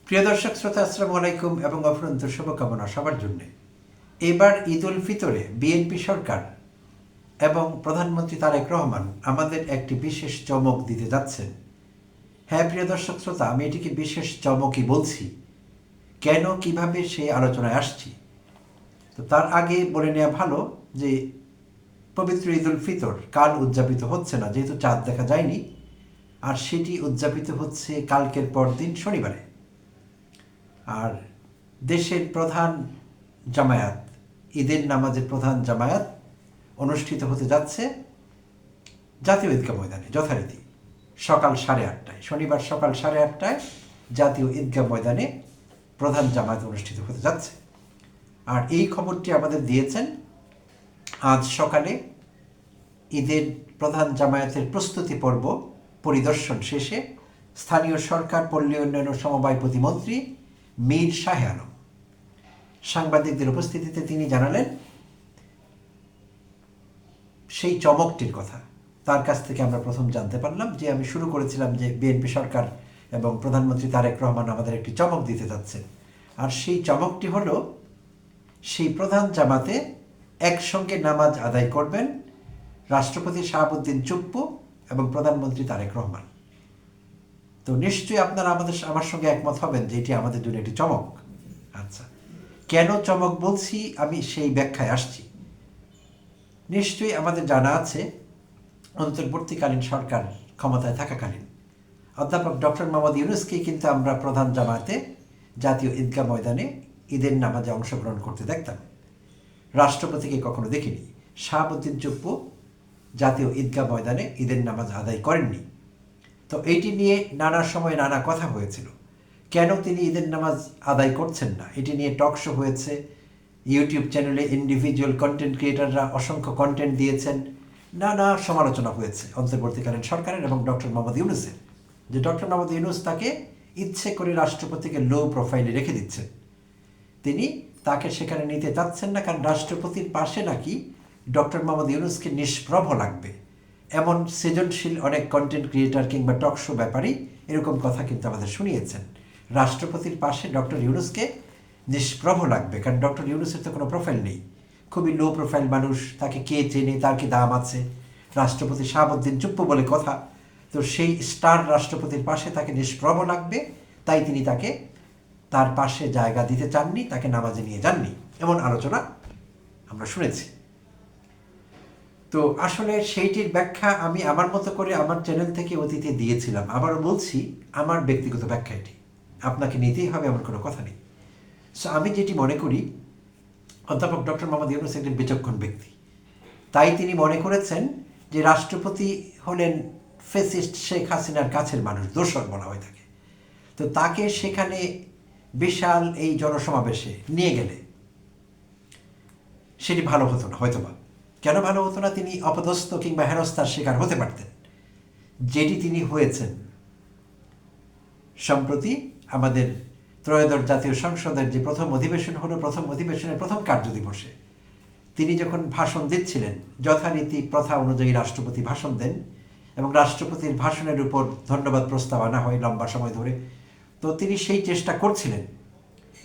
প্রিয় দর্শক শ্রোতা, আসসালামু আলাইকুম এবং অফুরন্ত শুভকামনা সবার জন্য। এবার ঈদ উল ফিতরে বিএনপি সরকার এবং প্রধানমন্ত্রী তারেক রহমান আমাদের একটি বিশেষ চমক দিতে যাচ্ছেন। হ্যাঁ প্রিয় দর্শক শ্রোতা, আমি এটিকে বিশেষ চমকই বলছি। কেন, কিভাবে, সেই আলোচনায় আসছি। তো তার আগে বলে নেওয়া ভালো যে পবিত্র ঈদ উল ফিতর কাল উদযাপিত হচ্ছে না, যেহেতু চাঁদ দেখা যায়নি, আর সেটি উদযাপিত হচ্ছে কালকের পরদিন শনিবারে। আর দেশের প্রধান জামায়াত, ঈদের নামাজের প্রধান জামায়াত অনুষ্ঠিত হতে যাচ্ছে জাতীয় ঈদগাহ ময়দানে যথারীতি সকাল 8:30টায়, শনিবার সকাল 8:30টায় জাতীয় ঈদগাহ ময়দানে প্রধান জামায়াত অনুষ্ঠিত হতে যাচ্ছে। আর এই খবরটি আমাদের দিয়েছেন আজ সকালে ঈদের প্রধান জামায়াতের প্রস্তুতি পর্ব পরিদর্শন শেষে স্থানীয় সরকার, পল্লী উন্নয়ন ও সমবায় প্রতিমন্ত্রী মীর শাহে আলম। সাংবাদিকদের উপস্থিতিতে তিনি জানালেন সেই চমকটির কথা। তার কাছ থেকে আমরা প্রথম জানতে পারলাম যে আমি শুরু করেছিলাম যে বিএনপি সরকার এবং প্রধানমন্ত্রী তারেক রহমান আমাদের একটি চমক দিতে যাচ্ছেন। আর সেই চমকটি হলো সেই প্রধান জামাতে একসঙ্গে নামাজ আদায় করবেন রাষ্ট্রপতি শাহাবুদ্দিন চুপ্পু এবং প্রধানমন্ত্রী তারেক রহমান। তো নিশ্চয়ই আপনারা আমার সঙ্গে একমত হবেন যে এটি আমাদের জন্য একটি চমক। আচ্ছা, কেন চমক বলছি আমি সেই ব্যাখ্যায় আসছি। নিশ্চয়ই আমাদের জানা আছে অন্তর্বর্তীকালীন সরকার ক্ষমতায় থাকাকালীন অধ্যাপক ডক্টর মোহাম্মদ ইউনূসকে কিন্তু আমরা প্রধান জামায়াতে জাতীয় ঈদগাহ ময়দানে ঈদের নামাজে অংশগ্রহণ করতে দেখতাম। রাষ্ট্রপতিকে কখনো দেখিনি। শাহাবুদ্দিন চুপ্পু জাতীয় ঈদগাহ ময়দানে ঈদের নামাজ আদায় করেননি। তো এইটি নিয়ে নানা সময় নানা কথা হয়েছিল। কেন তিনি ঈদের নামাজ আদায় করছেন না, এটি নিয়ে টক শো হয়েছে। ইউটিউব চ্যানেলে ইন্ডিভিজুয়াল কন্টেন্ট ক্রিয়েটাররা অসংখ্য কন্টেন্ট দিয়েছেন। নানা সমালোচনা হয়েছে অন্তর্বর্তীকালীন সরকারের এবং ডক্টর মোহাম্মদ ইউনূসের, যে ডক্টর মোহাম্মদ ইউনূস তাকে ইচ্ছে করে রাষ্ট্রপতিকে লো প্রোফাইলে রেখে দিচ্ছেন। তিনি তাকে সেখানে নিতে চাচ্ছেন না, কারণ রাষ্ট্রপতির পাশে নাকি ডক্টর মোহাম্মদ ইউনূসকে নিষ্প্রভ লাগবে। এমন সৃজনশীল অনেক কন্টেন্ট ক্রিয়েটার কিংবা টক শো ব্যাপারী এরকম কথা কিন্তু আমাদের শুনিয়েছেন। রাষ্ট্রপতির পাশে ডক্টর ইউনূসকে নিষ্প্রভ লাগবে, কারণ ডক্টর ইউনূসের তো কোনো প্রোফাইল নেই, খুবই লো প্রোফাইল মানুষ, তাকে কে চেনে, তার কি দাম আছে। রাষ্ট্রপতি শাহাবুদ্দিন চুপ্পু বলে কথা। তো সেই স্টার রাষ্ট্রপতির পাশে তাকে নিষ্প্রভ লাগবে, তাই তিনি তাকে তার পাশে জায়গা দিতে চাননি, তাকে নামাজে নিয়ে যাননি, এমন আলোচনা আমরা শুনেছি। তো আসলে সেইটির ব্যাখ্যা আমি আমার মতো করে আমার চ্যানেল থেকে অতীতে দিয়েছিলাম। আবারও বলছি, আমার ব্যক্তিগত ব্যাখ্যা এটি, আপনাকে নিতেই হবে এমন কোনো কথা নেই। সো আমি যেটি মনে করি, অধ্যাপক ডক্টর মোহাম্মদ ইউনূস একজন বিচক্ষণ ব্যক্তি। তাই তিনি মনে করেছেন যে রাষ্ট্রপতি হলেন ফেসিস্ট শেখ হাসিনার কাছের মানুষ, দোসর বলা হয়ে থাকে। তো তাকে সেখানে বিশাল এই জনসমাবেশে নিয়ে গেলে সেটি ভালো হতো না হয়তোবা। কেন ভালো হতো না? তিনি অপদস্থ কিংবা হেনস্থার শিকার হতে পারতেন, যেটি তিনি হয়েছেন। সম্প্রতি আমাদের ত্রয়োদশ জাতীয় সংসদের যে প্রথম অধিবেশন হলো, প্রথম অধিবেশনের প্রথম কার্যদিবসে তিনি যখন ভাষণ দিচ্ছিলেন, যথারীতি প্রথা অনুযায়ী রাষ্ট্রপতি ভাষণ দেন এবং রাষ্ট্রপতির ভাষণের উপর ধন্যবাদ প্রস্তাব আনা হয় লম্বা সময় ধরে। তো তিনি সেই চেষ্টা করছিলেন।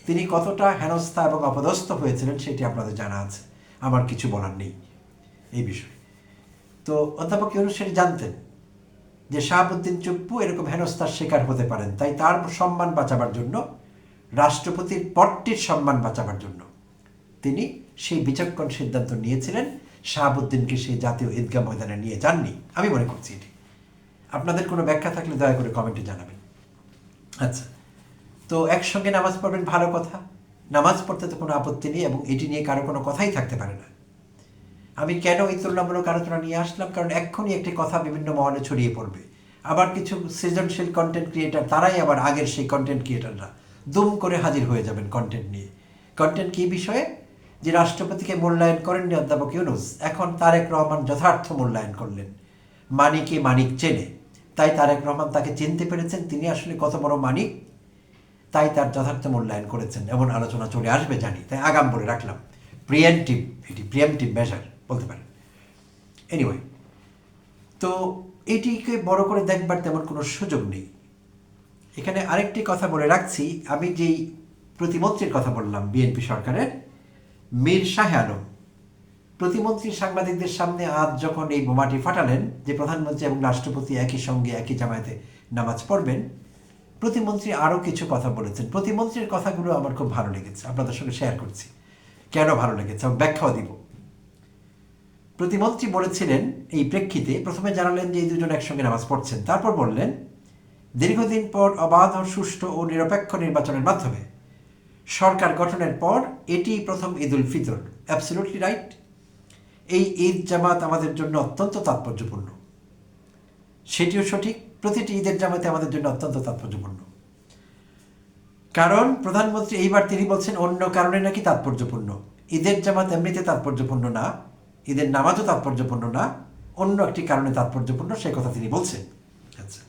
তিনি কতটা হেনস্থা এবং অপদস্থ হয়েছিলেন সেটি আপনাদের জানা আছে, আমার কিছু বলার নেই এই বিষয়ে। তো অধ্যাপক ইউনূস সেটি জানতেন যে শাহাবুদ্দিন চুপ্পু এরকম হেনস্থার শিকার হতে পারেন, তাই তার সম্মান বাঁচাবার জন্য, রাষ্ট্রপতির পদটির সম্মান বাঁচাবার জন্য তিনি সেই বিচক্ষণ সিদ্ধান্ত নিয়েছিলেন শাহাবুদ্দিনকে সেই জাতীয় ঈদগাহ ময়দানে নিয়ে যাননি। আমি মনে করছি এটি। আপনাদের কোনো ব্যাখ্যা থাকলে দয়া করে কমেন্টে জানাবেন। আচ্ছা, তো একসঙ্গে নামাজ পড়বেন, ভালো কথা, নামাজ পড়তে তো কোনো আপত্তি নেই এবং এটি নিয়ে কারো কোনো কথাই থাকতে পারে না। আমি কেন এই তুলনামূলক আলোচনা নিয়ে আসলাম, কারণ এক্ষুনি একটি কথা বিভিন্ন মহলে ছড়িয়ে পড়বে। আবার কিছু সৃজনশীল কন্টেন্ট ক্রিয়েটার, তারাই আবার আগের সেই কন্টেন্ট ক্রিয়েটাররা দুম করে হাজির হয়ে যাবেন কন্টেন্ট নিয়ে। কন্টেন্ট কী বিষয়ে? যে রাষ্ট্রপতিকে মূল্যায়ন করেননি অধ্যাপক ইউনূস, এখন তারেক রহমান যথার্থ মূল্যায়ন করলেন। মানিকে মানিক চেনে, তাই তারেক রহমান তাকে চিনতে পেরেছেন তিনি আসলে কত বড় মানিক, তাই তার যথার্থ মূল্যায়ন করেছেন, এমন আলোচনা চলে আসবে জানি, তাই আগাম বলে রাখলাম। প্রিএমটিভ মেজার বলতে পারেন। এনিওয়ে, তো এটিকে বড় করে দেখবার তেমন কোনো সুযোগ নেই। এখানে আরেকটি কথা বলে রাখছি, আমি যেই প্রতিমন্ত্রীর কথা বললাম বিএনপি সরকারের, মীর শাহ আলম প্রতিমন্ত্রী সাংবাদিকদের সামনে আজ যখন এই বোমাটি ফাটালেন যে প্রধানমন্ত্রী এবং রাষ্ট্রপতি একই সঙ্গে একই জামায়াতে নামাজ পড়বেন, প্রতিমন্ত্রী আরও কিছু কথা বলেছেন। প্রতিমন্ত্রীর কথাগুলো আমার খুব ভালো লেগেছে, আপনাদের সঙ্গে শেয়ার করছি কেন ভালো লেগেছে এবং ব্যাখ্যাও দিব। প্রতিমন্ত্রী বলেছিলেন এই প্রেক্ষিতে, প্রথমে জানালেন যে এই দুজন একসঙ্গে নামাজ পড়ছেন, তারপর বললেন দীর্ঘদিন পর অবাধ ও সুষ্ঠু ও নিরপেক্ষ নির্বাচনের মাধ্যমে সরকার গঠনের পর এটি প্রথম ঈদ উল ফিতর। Absolutely right. এই ঈদ জামাত আমাদের জন্য অত্যন্ত তাৎপর্যপূর্ণ, সেটিও সঠিক। প্রতিটি ঈদের জামাতে আমাদের জন্য অত্যন্ত তাৎপর্যপূর্ণ, কারণ প্রধানমন্ত্রী এইবার তিনি বলছেন অন্য কারণে নাকি তাৎপর্যপূর্ণ। ঈদের জামাত এমনিতে তাৎপর্যপূর্ণ না, ঈদের নামাজও তাৎপর্যপূর্ণ না, অন্য একটি কারণে তাৎপর্যপূর্ণ, সে কথা তিনি বলছেন। আচ্ছা,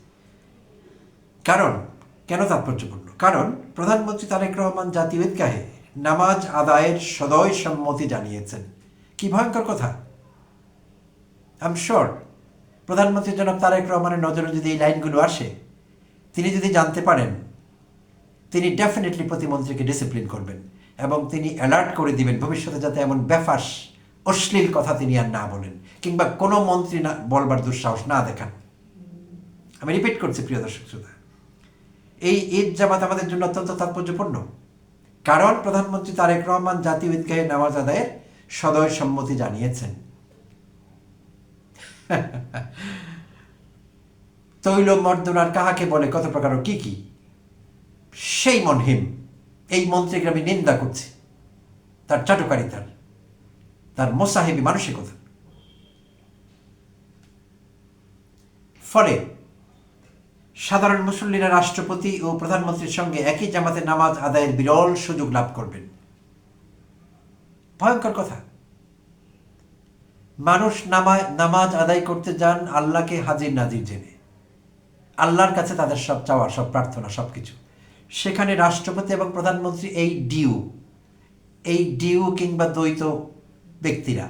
কারণ কেন তাৎপর্যপূর্ণ? কারণ প্রধানমন্ত্রী তারেক রহমান জাতীয় ঈদগাহে নামাজ আদায়ের সদয় সম্মতি জানিয়েছেন। কি ভয়ঙ্কর কথা! আই এম শিওর প্রধানমন্ত্রী জনাব তারেক রহমানের নজরে যদি এই লাইনগুলো আসে, তিনি যদি জানতে পারেন, তিনি ডেফিনেটলি প্রতিমন্ত্রীকে ডিসিপ্লিন করবেন এবং তিনি অ্যালার্ট করে দিবেন ভবিষ্যতে যাতে এমন বেফাস অশ্লীল কথা তিনি আর না বলেন, কিংবা কোনো মন্ত্রী না বলবার দুঃসাহস না দেখান। আমি রিপিট করছি প্রিয় দর্শক শ্রোতা, এই ঈদ জামাত আমাদের জন্য অত্যন্ত তাৎপর্যপূর্ণ, কারণ প্রধানমন্ত্রী তারেক রহমান জাতীয় ঈদগাহে নামাজ আদায়ের সদয় সম্মতি জানিয়েছেন। তৈল মর্দনার কাহাকে বলে কত প্রকার কি কি, সেই মনহিম এই মন্ত্রীকে আমি নিন্দা করছি, তার চাটুকারিতার, তার মোসাহেবি মানসিকতা। ফলে সাধারণ মুসল্লিরা রাষ্ট্রপতি ও প্রধানমন্ত্রীর সঙ্গে একই জামাতে নামাজ আদায়ের বিরল সুযোগ লাভ করবেন। ভয়ঙ্কর কথা। মানুষ নামাজ আদায় করতে যান আল্লাহকে হাজির নাজির জেনে, আল্লাহর কাছে তাদের সব চাওয়া, সব প্রার্থনা, সব কিছু। সেখানে রাষ্ট্রপতি এবং প্রধানমন্ত্রী এই ডিউ কিংবা দ্বৈত ব্যক্তিরা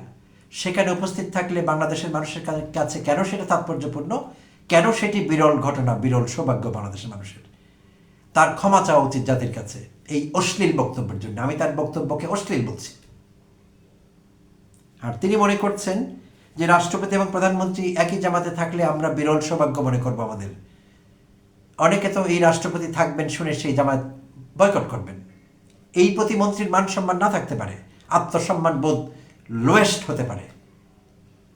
সেখানে উপস্থিত থাকলে বাংলাদেশের মানুষের কাছে কেন সেটা তাৎপর্যপূর্ণ, কেন সেটি বিরল ঘটনা, বিরল সৌভাগ্য বাংলাদেশের মানুষের? তার ক্ষমা চাওয়া উচিত জাতির কাছে এই অশ্লীল বক্তব্যের জন্য। আমি তার বক্তব্যকে অশ্লীল বলছি। আর তিনি মনে করছেন যে রাষ্ট্রপতি এবং প্রধানমন্ত্রী একই জামাতে থাকলে আমরা বিরল সৌভাগ্য মনে করব আমাদের। অনেকে তো এই রাষ্ট্রপতি থাকবেন শুনে সেই জামাত বয়কট করবেন। এই প্রতিমন্ত্রীর মান সম্মান না থাকতে পারে, আত্মসম্মান বোধ লোয়েস্ট হতে পারে,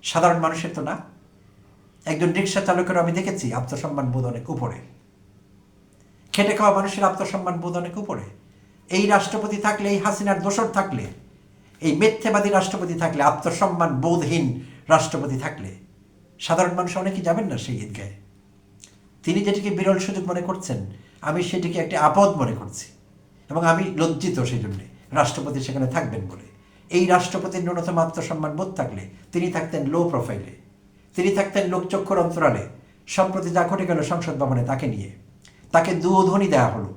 সাধারণ মানুষের তো না। একজন রিক্সা চালকেরও আমি দেখেছি আত্মসম্মান বোধ অনেক উপরে, খেটে খাওয়া মানুষের আত্মসম্মান বোধ অনেক উপরে। এই রাষ্ট্রপতি থাকলে, এই হাসিনার দোসর থাকলে, এই মিথ্যেবাদী রাষ্ট্রপতি থাকলে, আত্মসম্মান বোধহীন রাষ্ট্রপতি থাকলে সাধারণ মানুষ অনেকেই যাবেন না সেই ঈদগাহে। তিনি যেটিকে বিরল সুযোগ মনে করছেন, আমি সেটিকে একটি আপদ মনে করছি এবং আমি লজ্জিত সেই জন্যে রাষ্ট্রপতি সেখানে থাকবেন বলে। এই রাষ্ট্রপতির ন্যূনতম আত্মসম্মান বোধ থাকলে তিনি থাকতেন লো প্রোফাইলে, তিনি থাকতেন লোকচক্ষুর অন্তরালে। সম্প্রতি যা ঘটে গেল সংসদ ভবনে তাকে নিয়ে, তাকে দুধ্বনি দেওয়া হলো,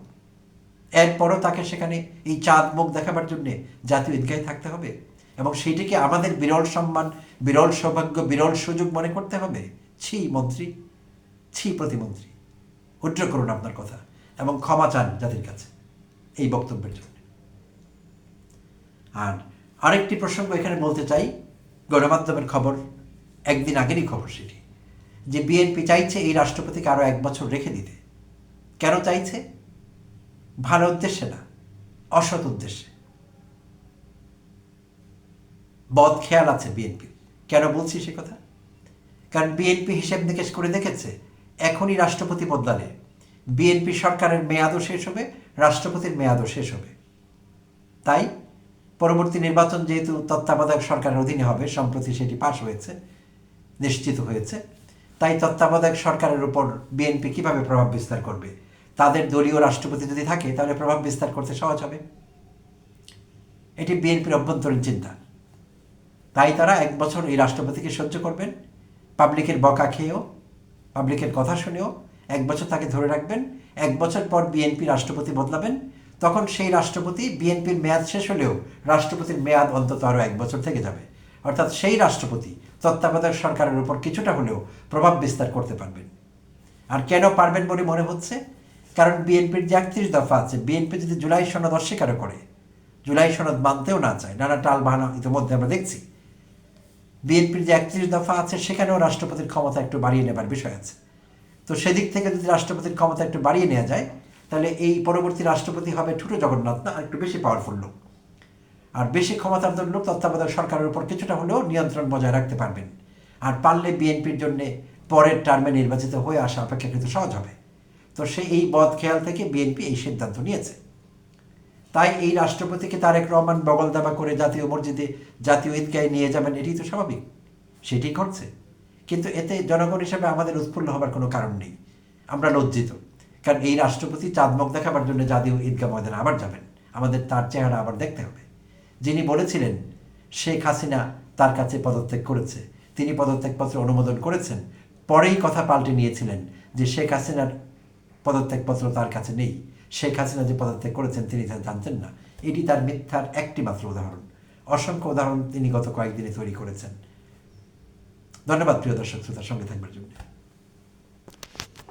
এরপরও তাকে সেখানে এই চাঁদ মুখ দেখাবার জন্যে জাতীয় ঈদগাহে থাকতে হবে এবং সেইটিকে আমাদের বিরল সম্মান, বিরল সৌভাগ্য, বিরল সুযোগ মনে করতে হবে? ছি মন্ত্রী, ছি প্রতিমন্ত্রী, উদ্র করুন আপনার কথা এবং ক্ষমা চান জাতির কাছে এই বক্তব্যের জন্য। আর আরেকটি প্রসঙ্গ এখানে বলতে চাই, গণমাধ্যমের খবর, একদিন আগেরই খবর সেটি, যে বিএনপি চাইছে এই রাষ্ট্রপতিকে আরও 1 বছর রেখে দিতে। কেন চাইছে? ভালো উদ্দেশ্যে না, অসৎ উদ্দেশ্যে। বদ খেয়াল আছে বিএনপি। কেন বলছি সে কথা? কারণ বিএনপি হিসেব নিকেশ করে দেখেছে এখনই রাষ্ট্রপতি বদলালে বিএনপি সরকারের মেয়াদও শেষ হবে, রাষ্ট্রপতির মেয়াদও শেষ হবে। তাই পরবর্তী নির্বাচন যেহেতু তত্ত্বাবধায়ক সরকারের অধীনে হবে, সম্প্রতি সেটি পাশ হয়েছে, নিশ্চিত হয়েছে, তাই তত্ত্বাবধায়ক সরকারের উপর বিএনপি কিভাবে প্রভাব বিস্তার করবে? তাদের দলীয় রাষ্ট্রপতি যদি থাকে তাহলে প্রভাব বিস্তার করতে সহজ হবে। এটি বিএনপির অভ্যন্তরীণ চিন্তা। তাই তারা 1 বছর এই রাষ্ট্রপতিকে সহ্য করবেন, পাবলিকের বকা খেয়েও, পাবলিকের কথা শুনেও 1 বছর তাকে ধরে রাখবেন। 1 বছর পর বিএনপি রাষ্ট্রপতি বদলাবেন, তখন সেই রাষ্ট্রপতি, বিএনপির মেয়াদ শেষ হলেও রাষ্ট্রপতির মেয়াদ অন্তত আরও 1 বছর থেকে যাবে। অর্থাৎ সেই রাষ্ট্রপতি তত্ত্বাবধায়ক সরকারের উপর কিছুটা হলেও প্রভাব বিস্তার করতে পারবেন। আর কেন পারবেন বলে মনে হচ্ছে? কারণ বিএনপির যে ৩১ দফা আছে, বিএনপি যদি জুলাই সনদ অস্বীকার করে, জুলাই সনদ মানতেও না চায়, নানা টাল বাহানা ইতিমধ্যে আমরা দেখছি, বিএনপির যে ৩১ দফা আছে সেখানেও রাষ্ট্রপতির ক্ষমতা একটু বাড়িয়ে নেবার বিষয় আছে। তো সেদিক থেকে যদি রাষ্ট্রপতির ক্ষমতা একটু বাড়িয়ে নেওয়া যায়, তাহলে এই পরবর্তী রাষ্ট্রপতি হবে ঠুটো জগন্নাথ না, একটু বেশি পাওয়ারফুল লোক, আর বেশি ক্ষমতাধর লোক তত্ত্বাবধায়ক সরকারের উপর কিছুটা হলেও নিয়ন্ত্রণ বজায় রাখতে পারবেন। আর পারলে বিএনপির জন্য পরের টার্মে নির্বাচিত হয়ে আসা অপেক্ষাকৃত সহজ হবে। তো এই বদ খেয়াল থেকে বিএনপি এই সিদ্ধান্ত নিয়েছে। তাই এই রাষ্ট্রপতিকে তারেক রহমান বগল দাবা করে জাতীয় মসজিদে, জাতীয় ঈদগাহে নিয়ে যাবেন, এটি তো স্বাভাবিক, সেটি করছে। কিন্তু এতে জনগণ হিসেবে আমাদের উৎফুল্ল হবার কোনো কারণ নেই, আমরা লজ্জিত। কারণ এই রাষ্ট্রপতি চাঁদমুখ দেখাবার জন্য জাতীয় ঈদগাহ ময়দানে আবার যাবেন, আমাদের তার চেহারা আবার দেখতে হবে। যিনি বলেছিলেন শেখ হাসিনা তার কাছে পদত্যাগ করেছে, তিনি পদত্যাগপত্র অনুমোদন করেছেন, পরেই কথা পাল্টে নিয়েছিলেন যে শেখ হাসিনার পদত্যাগপত্র তার কাছে নেই, শেখ হাসিনা যে পদত্যাগ করেছেন তিনি তা জানতেন না। এটি তার মিথ্যার একটি মাত্র উদাহরণ, অসংখ্য উদাহরণ তিনি গত কয়েকদিনে তৈরি করেছেন। ধন্যবাদ প্রিয় দর্শক শ্রোতার সঙ্গে থাকবার জন্য।